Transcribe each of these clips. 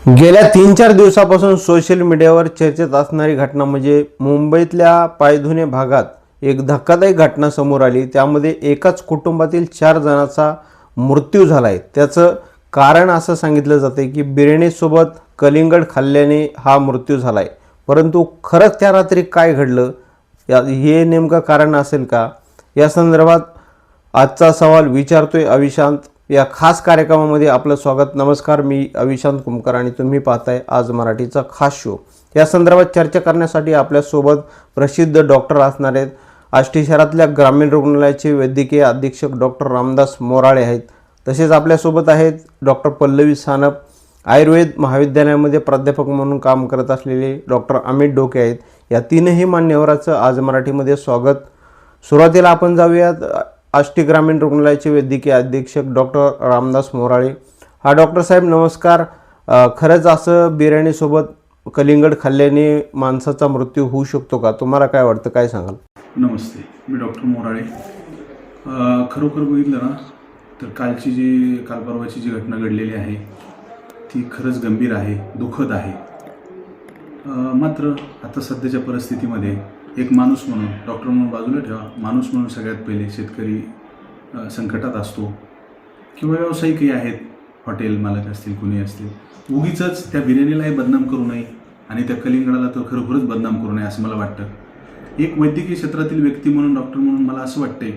गेल्या 3-4 दिवसापासून सोशल मीडियावर चर्चेत असणारी घटना म्हणजे मुंबईतल्या पायधुने भागात एक धक्कादायक घटना समोर आली। त्यामध्ये एकाच कुटुंबातील 4 जणांचा मृत्यू झाला आहे। त्याचं कारण असं सांगितलं जाते की बिर्याणीसोबत कलिंगड खाल्ल्याने हा मृत्यू झाला आहे। परंतु खरंच त्या रात्री काय घडलं हे नेमकं कारण असेल का, या संदर्भात आजचा सवाल विचारतोय अविशांत या खास कार्यक्रमामध्ये आपलं स्वागत। नमस्कार, मी अविशांत कुमकर आणि तुम्ही पाहताय आज मराठीचा खास शो। या संदर्भात चर्चा करण्यासाठी आपल्यासोबत प्रसिद्ध डॉक्टर असणार आहेत। आष्टी शहरातल्या ग्रामीण रुग्णालयाचे वैद्यकीय अधीक्षक डॉक्टर रामदास मोराळे आहेत। तसेच आपल्यासोबत आहेत डॉक्टर पल्लवी सानप, आयुर्वेद महाविद्यालयामध्ये प्राध्यापक म्हणून काम करत असलेले डॉक्टर अमित डोके आहेत। या तीनही मान्यवरांचं आज मराठीमध्ये स्वागत। सुरुवातीला आपण जाऊयात आष्टी ग्रामीण रुग्णालयाचे वैद्यकीय अधीक्षक डॉक्टर रामदास मोराळे। हा डॉक्टर साहेब नमस्कार। खरंच असं बिर्याणीसोबत कलिंगड खाल्ल्याने माणसाचा मृत्यू होऊ शकतो का? तुम्हाला काय वाटतं, काय सांगाल? नमस्ते, मी डॉक्टर मोराळे। खरोखर बघितलं ना तर काल परवाची जी घटना घडलेली आहे ती खरंच गंभीर आहे, दुःखद आहे। मात्र आता सध्याच्या परिस्थितीमध्ये एक माणूस म्हणून, डॉक्टर म्हणून बाजूला ठेवा, माणूस म्हणून सगळ्यात पहिले शेतकरी संकटात असतो किंवा व्यावसायिकही आहेत, हॉटेल मालक असतील, कुणी असतील। उगीच त्या बिर्याणीलाही बदनाम करू नये आणि त्या कलिंगडाला तर खरोखरच बदनाम करू नये असं मला वाटतं। एक वैद्यकीय क्षेत्रातील व्यक्ती म्हणून, डॉक्टर म्हणून मला असं वाटतंय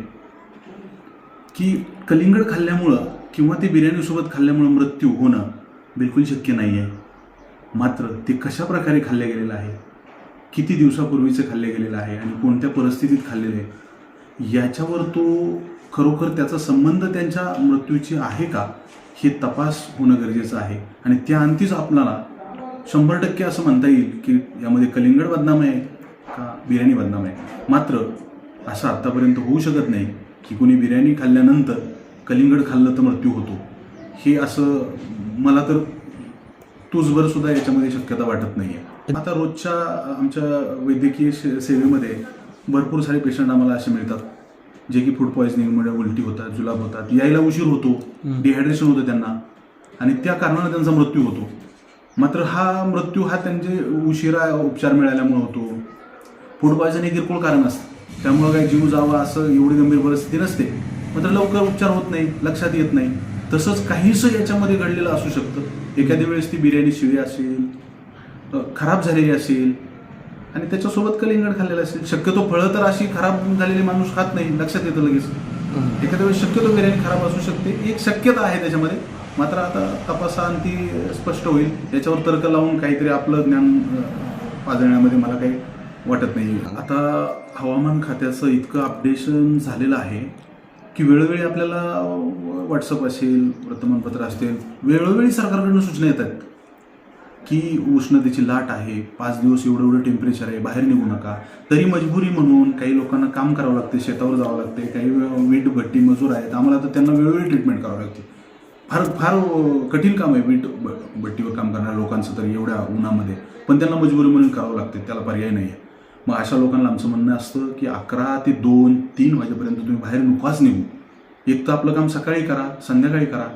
की कलिंगड खाल्ल्यामुळं किंवा ते बिर्याणीसोबत खाल्ल्यामुळं मृत्यू होणं बिलकुल शक्य नाही आहे। मात्र ते कशा प्रकारे खाल्ले गेलेलं आहे, किती दिवसापूर्वीचं खाल्ले गेलेलं आहे आणि कोणत्या परिस्थितीत खाल्लेलं आहे याच्यावर तो खरोखर त्याचा संबंध त्यांच्या मृत्यूची आहे का हे तपास होणं गरजेचं आहे। आणि त्या अंतीच आपल्याला 100% असं म्हणता येईल की यामध्ये कलिंगड बदनाम आहे का बिर्याणी बदनाम आहे। मात्र असं आत्तापर्यंत होऊ शकत नाही की कोणी बिर्याणी खाल्ल्यानंतर कलिंगड खाल्लं तर मृत्यू होतो, हे असं मला तर तुझभर सुद्धा याच्यामध्ये शक्यता वाटत नाही आहे। आता रोजच्या आमच्या वैद्यकीय सेवेमध्ये भरपूर सारे पेशंट आम्हाला असे मिळतात जे की फूड पॉयझनिंगमुळे उलटी होतात, जुलाब होतात, यायला उशीर होतो, डिहायड्रेशन होतं त्यांना आणि त्या कारणाने त्यांचा मृत्यू होतो। मात्र हा मृत्यू त्यांचे उशिरा उपचार मिळाल्यामुळे होतो। फूड पॉयझन हे किरकोळ कारण असतं, त्यामुळं काही जीव जावा असं एवढी गंभीर परिस्थिती नसते, मात्र लवकर उपचार होत नाही, लक्षात येत नाही। तसंच काहीसं याच्यामध्ये घडलेलं असू शकतं। एखाद्या वेळेस ती बिर्याणी शिळी असेल, खराब झालेली असेल आणि त्याच्यासोबत कलिंगड खाल्लेलं असेल। शक्यतो फळं तर अशी खराब झालेली माणूस खात नाही, लक्षात येतं लगेच। एखाद्या वेळेस शक्यतो बिर्याणी खराब असू शकते, एक शक्यता आहे त्याच्यामध्ये। मात्र आता तपासाअंती स्पष्ट होईल, याच्यावर तर्क लावून काहीतरी आपलं ज्ञान पाजळण्यामध्ये मला काही वाटत नाही। आता हवामान खात्याचं इतकं अपडेशन झालेलं आहे की वेळोवेळी आपल्याला व्हॉट्सअप असेल, वर्तमानपत्र असतील, वेळोवेळी सरकारकडून सूचना येतात की उष्णतेची लाट आहे, 5 दिवस एवढं टेम्परेचर आहे, बाहेर निघू नका। तरी मजबुरी म्हणून काही लोकांना काम करावं लागते, शेतावर जावं लागते, काही वीट भट्टी मजूर आहेत, आम्हाला तर त्यांना वेळोवेळी ट्रीटमेंट करावं लागते। फार फार कठीण काम आहे वीट भट्टीवर काम करणाऱ्या लोकांचं तर एवढ्या उन्हामध्ये, पण त्यांना मजबुरी म्हणून करावं लागते, त्याला पर्याय नाही आहे। मग अशा लोकांना आमचं म्हणणं असतं की 11 ते 2-3 वाजेपर्यंत तुम्ही बाहेर नकोच निघू। एक तर आपलं काम सकाळी करा, संध्याकाळी करा।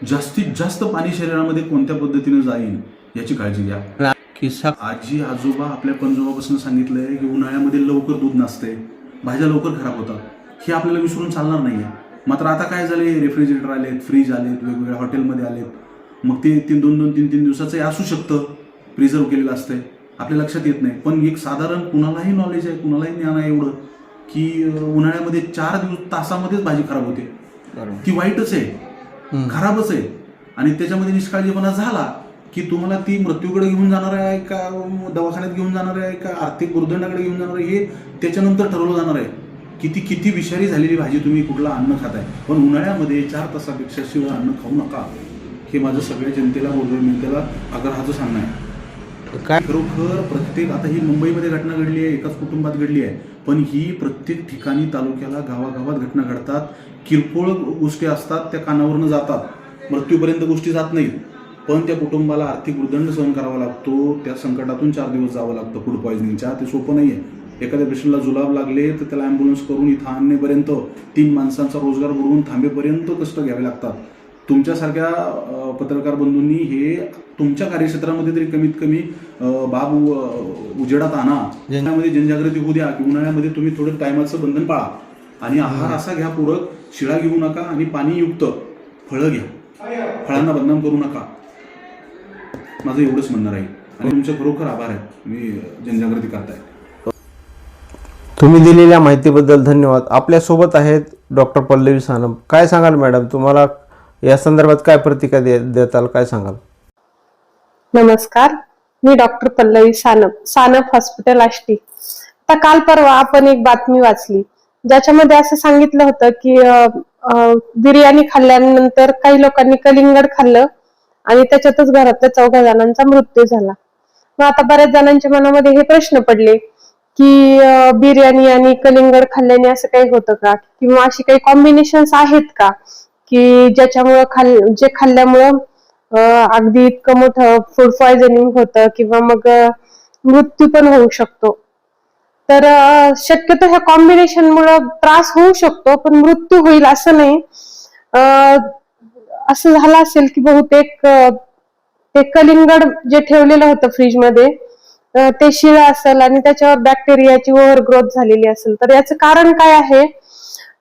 जास्तीत जास्त पाणी शरीरामध्ये कोणत्या पद्धतीने जाईल याची काळजी घ्या। आजी आजोबा आपल्या पणजोबापासून सांगितलंय की उन्हाळ्यामध्ये लवकर दूध नसते, भाज्या लवकर खराब होतात, हे आपल्याला विसरून चालणार नाही आहे। मात्र आता काय झाले, रेफ्रिजरेटर आलेत, फ्रीज आलेत, वेगवेगळ्या हॉटेलमध्ये आलेत, मग ते 2-3 दिवसाचं असू शकतं, प्रिझर्व केलेलं असतंय, आपल्या लक्षात येत नाही। पण एक साधारण कुणालाही नॉलेज आहे, कुणालाही ज्ञान आहे एवढं की उन्हाळ्यामध्ये 4 तासामध्येच भाजी खराब होते, ती वाईटच आहे, खराबच आहे। आणि त्याच्यामध्ये निष्काळजीपणा झाला की तुम्हाला ती मृत्यूकडे घेऊन जाणार आहे का, दवाखान्यात घेऊन जाणार आहे का, आर्थिक गुरुदंडाकडे घेऊन जाणार आहे, हे त्याच्यानंतर ठरवलं जाणार आहे। किती विषारी झालेली भाजी तुम्ही कुठला अन्न खाताय। पण उन्हाळ्यामध्ये 4 तासापेक्षा शिवाय अन्न खाऊ नका, हे माझं सगळ्या जनतेला, जनतेला आग्रहाचं सांगणं आहे। काय खरोखर प्रत्येक, आता ही मुंबईमध्ये घटना घडली आहे, एकाच कुटुंबात घडली आहे, पण ही प्रत्येक ठिकाणी, तालुक्याला, गावागावात घटना घडतात। किरकोळ गोष्टी असतात, त्या कानावरनं जातात, मृत्यूपर्यंत गोष्टी जात नाहीत, पण त्या कुटुंबाला आर्थिक भूर्दंड सहन करावा लागतो, त्या संकटातून 4 दिवस जावं लागतं फूड पॉयझनिंगच्या। ते सोपं नाही आहे। एखाद्या पेशंटला जुलाब लागले तर त्याला ॲम्ब्युलन्स करून इथं आणण्यापर्यंत 3 माणसांचा रोजगार बुडवून थांबेपर्यंत कष्ट घ्यावे लागतात। तुमच्यासारख्या पत्रकार बंधूंनी हे तुमच्या कार्यक्षेत्रामध्ये तरी कमीत कमी बाब उजेडात आणा, ज्यामध्ये जनजागृती होऊ द्या की उन्हाळ्यामध्ये तुम्ही थोडं टायमाचं बंधन पाळा आणि आहार असा घ्या पूरक, शिळा घेऊ नका आणि पाणीयुक्त फळं घ्या, फळांना बदनाम करू नका. माझं एवढंच म्हणणं राहील आणि तुमचे खरोखर आभार आहेत, तुम्ही जनजागृती करताय. तुम्ही दिलेल्या माहितीबद्दल धन्यवाद. आपल्यासोबत आहेत डॉक्टर पल्लवी सानप. काय सांगाल मॅडम, तुम्हाला या संदर्भात काय प्रतिक्रिया देताल, काय सांगाल? नमस्कार, मी डॉक्टर पल्लवी सानप हॉस्पिटल आष्टी. आता काल परवा आपण एक बातमी वाचली ज्याच्यामध्ये असं सांगितलं होतं की बिर्याणी खाल्ल्यानंतर काही लोकांनी कलिंगड खाल्लं आणि त्याच्यातच घरातल्या 14 जणांचा मृत्यू झाला. मग आता बऱ्याच जणांच्या मनामध्ये हे प्रश्न पडले की बिर्याणी आणि कलिंगड खाल्ल्याने असं काही होतं का, किंवा अशी काही कॉम्बिनेशन्स आहेत का की ज्याच्यामुळं जे खाल्ल्यामुळं अगदी इतकं मोठं फूड पॉयझनिंग होतं किंवा मग मृत्यू पण होऊ शकतो. तर शक्यतो ह्या कॉम्बिनेशन मुळे त्रास होऊ शकतो पण मृत्यू होईल असं नाही. असं झालं असेल की बहुतेक ते कलिंगड जे ठेवलेलं होतं फ्रीजमध्ये ते शिळं असेल आणि त्याच्यावर बॅक्टेरियाची ओव्हर ग्रोथ झालेली असेल. तर याचं कारण काय आहे,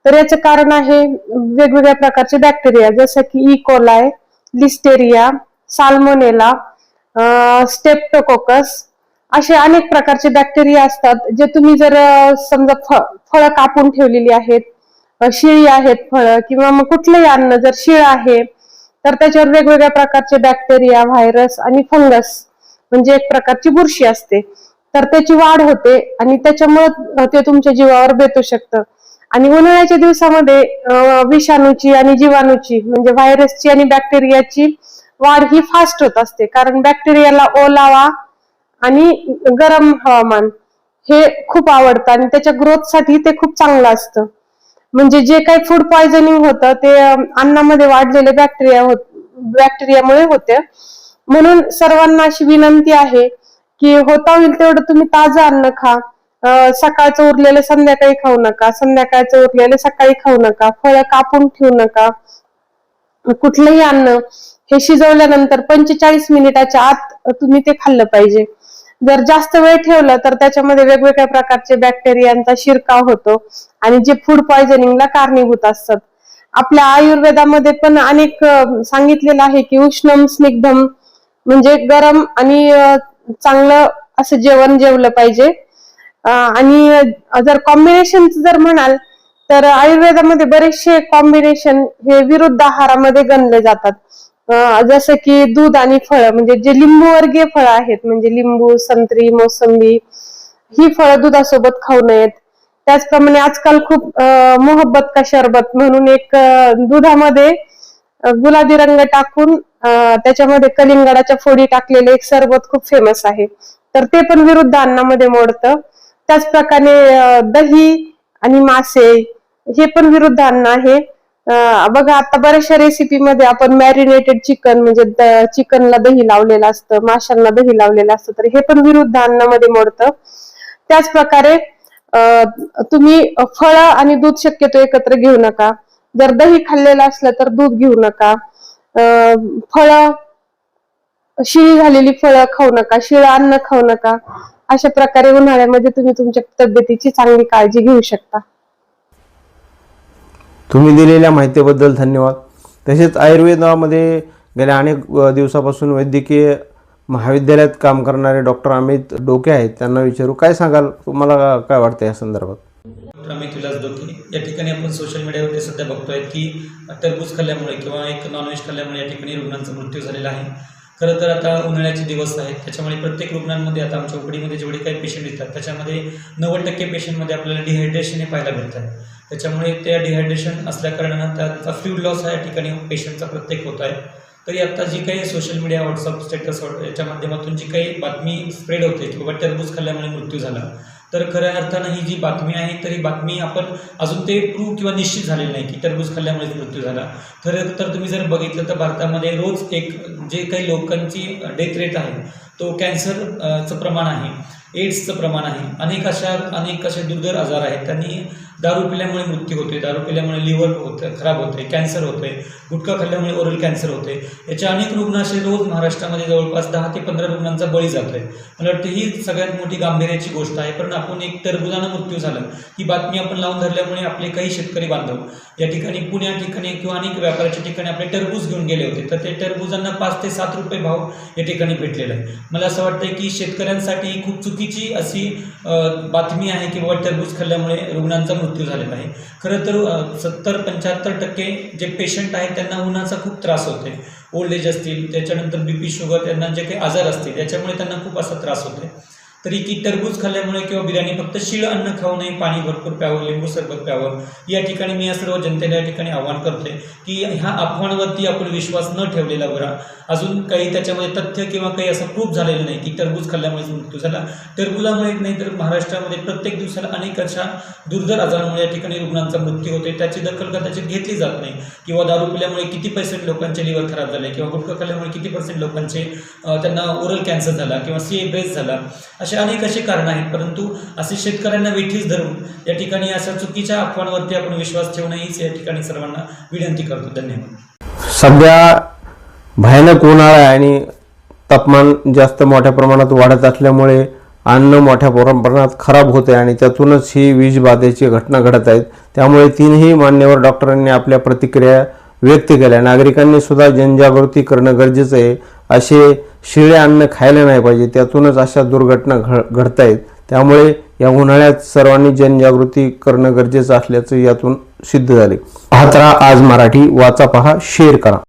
तर याचं कारण आहे वेगवेगळ्या प्रकारचे बॅक्टेरिया, जसं की इकोलाय, लिस्टेरिया, साल्मोनेला, स्टेप्टोकोकस, असे अनेक प्रकारचे बॅक्टेरिया असतात जे तुम्ही जर समजा फळं कापून ठेवलेली आहेत, शिळी आहेत फळं, किंवा मग कुठलंही अन्न जर शिळ आहे तर त्याच्यावर वेगवेगळ्या प्रकारचे बॅक्टेरिया, व्हायरस आणि फंगस म्हणजे एक प्रकारची बुरशी असते, तर त्याची वाढ होते आणि त्याच्यामुळे ते तुमच्या जीवावर बेतू शकतं. आणि उन्हाळ्याच्या दिवसामध्ये विषाणूची आणि जीवाणूची म्हणजे व्हायरसची आणि बॅक्टेरियाची वाढ ही फास्ट होत असते, कारण बॅक्टेरियाला ओलावा आणि गरम हवामान हे खूप आवडतं आणि त्याच्या ग्रोथसाठी ते खूप चांगलं असतं. म्हणजे जे काही फूड पॉयझनिंग होतं ते अन्नामध्ये वाढलेले बॅक्टेरियामुळे होते. म्हणून सर्वांना अशी विनंती आहे की होता होईल तेवढं तुम्ही ताजं अन्न खा. सकाळचं उरलेलं संध्याकाळी खाऊ नका, संध्याकाळचं उरलेलं सकाळी खाऊ नका, फळं कापून ठेवू नका. कुठलंही अन्न हे शिजवल्यानंतर 45 मिनिटाच्या आत तुम्ही ते खाल्लं पाहिजे. जर जास्त वेळ ठेवलं तर त्याच्यामध्ये वेगवेगळ्या प्रकारचे बॅक्टेरियांचा शिरकाव होतो आणि जे फूड पॉयझनिंगला कारणीभूत असतात. आपल्या आयुर्वेदामध्ये पण अनेक सांगितलेलं आहे की उष्णम स्निग्धम म्हणजे गरम आणि चांगलं असं जेवण जेवलं पाहिजे. आणि जर कॉम्बिनेशन जर म्हणाल तर आयुर्वेदामध्ये बरेचसे कॉम्बिनेशन हे विरुद्ध आहारामध्ये गणले जातात. जसं की दूध आणि फळं, म्हणजे जे लिंबू वर्गीय फळं आहेत, म्हणजे लिंबू, संत्री, मोसंबी, ही फळं दुधासोबत खाऊ नयेत. त्याचप्रमाणे आजकाल खूप मोहब्बत का शरबत म्हणून एक दुधामध्ये गुलाबी रंग टाकून त्याच्यामध्ये कलिंगडाच्या फोडी टाकलेले एक सरबत खूप फेमस आहे, तर ते पण विरुद्ध अन्नामध्ये मोडतं. त्याचप्रकारे दही आणि मासे हे पण विरुद्ध अन्न आहे. बघा आता बऱ्याचशा रेसिपीमध्ये आपण मॅरिनेटेड चिकन म्हणजे चिकनला दही लावलेलं असतं, माशांना दही लावलेलं असतं, तर हे पण विरुद्ध अन्नामध्ये मोडतं. त्याचप्रकारे तुम्ही फळं आणि दूध शक्यतो एकत्र घेऊ नका. जर दही खाल्लेलं असलं तर दूध घेऊ नका. फळं, शिळी झालेली फळं खाऊ नका, शिळं अन्न खाऊ नका. अशा प्रकारे उन्हाळ्यामध्ये तुम्ही तुमच्या तब्येतीची चांगली काळजी घेऊ शकता. तुम्ही दिलेल्या माहितीबद्दल धन्यवाद. तसेच आयुर्वेदामध्ये गेल्या अनेक दिवसापासून वैद्यकीय महाविद्यालयात काम करणारे डॉक्टर अमित डोके आहेत, त्यांना विचारू. काय सांगाल, तुम्हाला काय वाटतं या संदर्भात? डॉक्टर अमित विलास डोके. या ठिकाणी आपण सोशल मीडियावरती सध्या बघतोय की टरबूज खाल्ल्यामुळे किंवा एक नॉनव्हेज खाल्ल्यामुळे या ठिकाणी रुग्णांचा मृत्यू झालेला आहे. खरं तर आता उन्हाळ्याचे दिवस आहेत, त्याच्यामुळे प्रत्येक रुग्णांमध्ये आता आमच्या ओपीडीमध्ये जेवढे काही पेशंट येतात त्याच्यामध्ये 90% पेशंटमध्ये आपल्याला डिहायड्रेशन हे पाहायला भेटत आहे. त्याच्यामुळे त्या डिहायड्रेशन असल्याकारणानं त्याचा फ्लूइड लॉस हा या ठिकाणी पेशंटचा प्रत्येक होत आहे. तरी आता जी काही सोशल मीडिया, व्हॉट्सअप स्टेटस याच्या माध्यमातून जी काही बातमी स्प्रेड होते की बाबा टरबूज खाल्ल्यामुळे मृत्यू झाला, तर खऱ्या अर्थानं ही जी बातमी आहे तर ही बातमी आपण अजून ते प्रूव्ह किंवा निश्चित झालेलं नाही की टरबूज खाल्ल्यामुळेच मृत्यू झाला. खरं तर तुम्ही जर बघितलं तर भारतामध्ये रोज एक जे काही लोकांची डेथ रेट आहे तो कॅन्सरचं प्रमाण आहे, एड्सचं प्रमाण आहे, अनेक असे दुर्धर आजार आहेत. त्यांनी दारू पिल्यामुळे मृत्यू होते, दारू पिल्यामुळे लिव्हर खराब होते, कॅन्सर होते, गुटखा खाल्ल्यामुळे ओरल कॅन्सर होते. याचे अनेक रुग्ण असे रोज महाराष्ट्रामध्ये जवळपास 10 ते 15 रुग्णांचा बळी जातोय. मला वाटतं ही सगळ्यात मोठी गांभीर्याची गोष्ट आहे. पण आपण एक टरबुजानं मृत्यू झाला ही बातमी आपण लावून धरल्यामुळे आपले काही शेतकरी बांधव या ठिकाणी पुण्या ठिकाणी किंवा अनेक व्यापाराच्या ठिकाणी आपले टरबूज घेऊन गेले होते, तर ते टरबुजांना 5 ते 7 रुपये भाव या ठिकाणी भेटलेला आहे. मला असं वाटतं की शेतकऱ्यांसाठी खूप चुकीची अशी बातमी आहे की बाबा टरबूज खाल्ल्यामुळे रुग्णांचा मृत्यू झालेला आहे. खरं तर 70-75% जे पेशंट आहेत त्यांना उन्हाचा खूप त्रास होतोय. ओल्ड एज असतील, त्याच्यानंतर BP शुगर, त्यांना जे काही आजार असतील त्याच्यामुळे त्यांना खूप असा त्रास होतोय. तरी की टरबूज खाल्ल्यामुळे किंवा बिर्याणी फक्त शिळं अन्न खाऊ नये, पाणी भरपूर प्यावं, लिंबू सरबत प्यावं. या ठिकाणी मी या सर्व जनतेला या ठिकाणी आवाहन करतोय की ह्या अफवांवरती आपण विश्वास न ठेवलेला बरा. अजून काही त्याच्यामध्ये तथ्य किंवा काही असं प्रूफ झालेलं नाही की टरबूज खाल्ल्यामुळेच मृत्यू झाला. टरबुजामुळे नाही तर महाराष्ट्रामध्ये प्रत्येक दिवसाला अनेक अशा दुर्धर आजारांमुळे या ठिकाणी रुग्णांचा मृत्यू होते. त्याची दखल कदाचित घेतली जात नाही. किंवा दारू पिल्यामुळे किती % लोकांचे लिव्हर खराब झाले, किंवा गुटखा खाल्ल्यामुळे किती % लोकांचे त्यांना ओरल कॅन्सर झाला किंवा CA ब्रेस्ट झाला. अनेक अशी कारणं आहेत. परंतु असे शेतकऱ्यांना वेठीस धरून या ठिकाणी अशा चुकीच्या अफवांवरती आपण विश्वास ठेवू नये हीच या ठिकाणी सर्वांना विनंती करतो. धन्यवाद. सध्या भयानक उन्हाळा आहे आणि तापमान जास्त मोठ्या प्रमाणात वाढत असल्यामुळे अन्न मोठ्या प्रमाणात खराब होते आणि त्यातूनच ही विषबाधेची घटना घडत आहेत. त्यामुळे तीनही मान्यवर डॉक्टरांनी आपल्या प्रतिक्रिया व्यक्त केल्या. नागरिकांनी सुद्धा जनजागृती करणं गरजेचं आहे. असे शिळे अन्न खायला नाही पाहिजे, त्यातूनच अशा दुर्घटना घडत आहेत. त्यामुळे या उन्हाळ्यात सर्वांनी जनजागृती करणं गरजेचं असल्याचं यातून सिद्ध झाले. पाहत रहा आज मराठी, वाचा, पहा, शेअर करा.